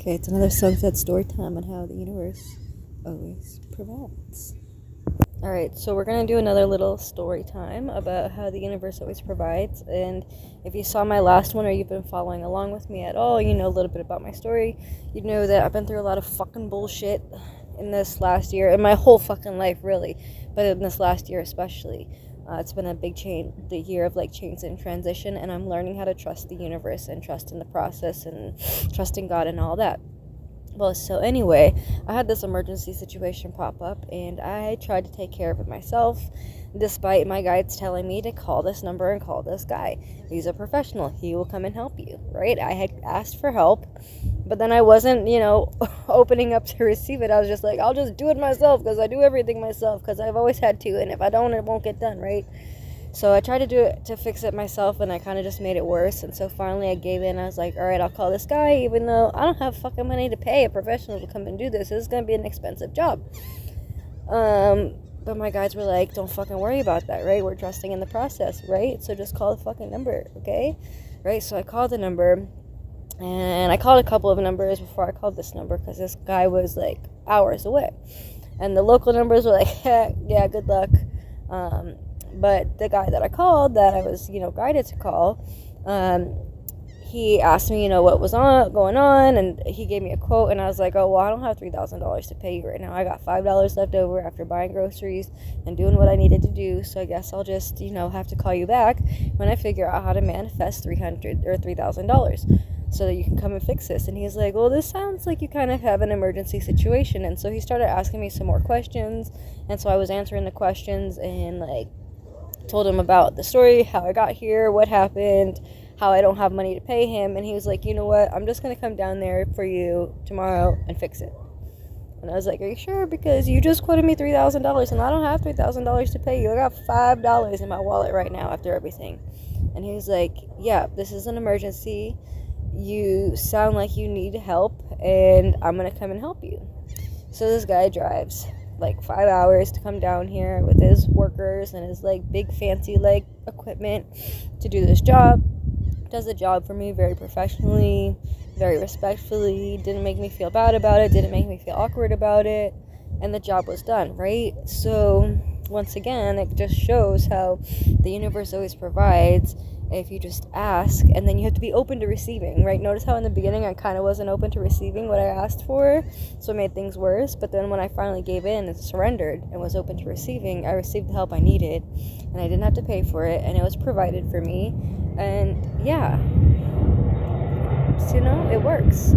Okay, it's another sunset story time on how the universe always provides. Alright, so we're going to do another little story time about how the universe always provides. And if you saw my last one or you've been following along with me at all, you know a little bit about my story. You know that I've been through a lot of fucking bullshit in this last year, in my whole fucking life, really. But in this last year especially. It's been a big the year of change and transition, and I'm learning how to trust the universe and trust in the process and trust in God and all that. Well, so anyway, I had this emergency situation pop up, and I tried to take care of it myself, despite my guides telling me to call this number and call this guy. He's a professional. He will come and help you, right? I had asked for help, but then I wasn't, opening up to receive it. I was just like, I'll just do it myself because I do everything myself because I've always had to, and if I don't, it won't get done, right? So I tried to do it to fix it myself, and I kind of just made it worse. And so finally I gave in. I was like, all right, I'll call this guy, even though I don't have fucking money to pay a professional to come and do this. This is going to be an expensive job. But my guides were like, don't fucking worry about that, right? We're trusting in the process, right? So just call the fucking number, okay? Right? So I called the number, and I called a couple of numbers before I called this number because this guy was like hours away. And the local numbers were like, yeah, good luck. But the guy that I called, that I was, guided to call, he asked me, what was going on, and he gave me a quote, and I was like, oh, well, I don't have $3,000 to pay you right now. I got $5 left over after buying groceries and doing what I needed to do, so I guess I'll just, have to call you back when I figure out how to manifest $300 or $3,000 so that you can come and fix this. And he's like, well, this sounds like you kind of have an emergency situation. And so he started asking me some more questions, and so I was answering the questions and, told him about the story, how I got here, what happened, how I don't have money to pay him. And he was like, you know what, I'm just going to come down there for you tomorrow and fix it. And I was like, are you sure? Because you just quoted me $3,000 and I don't have $3,000 to pay you. I got $5 in my wallet right now after everything. And he was like, yeah, this is an emergency. You sound like you need help, and I'm going to come and help you. So this guy drives 5 hours to come down here with his workers and his big fancy equipment to do this job. Does the job for me very professionally, very respectfully, didn't make me feel bad about it, didn't make me feel awkward about it, and the job was done, right? So once again, it just shows how the universe always provides if you just ask, and then you have to be open to receiving, right? Notice how in the beginning I kind of wasn't open to receiving what I asked for, so it made things worse. But then when I finally gave in and surrendered and was open to receiving, I received the help I needed, and I didn't have to pay for it, and it was provided for me. And yeah, so, it works.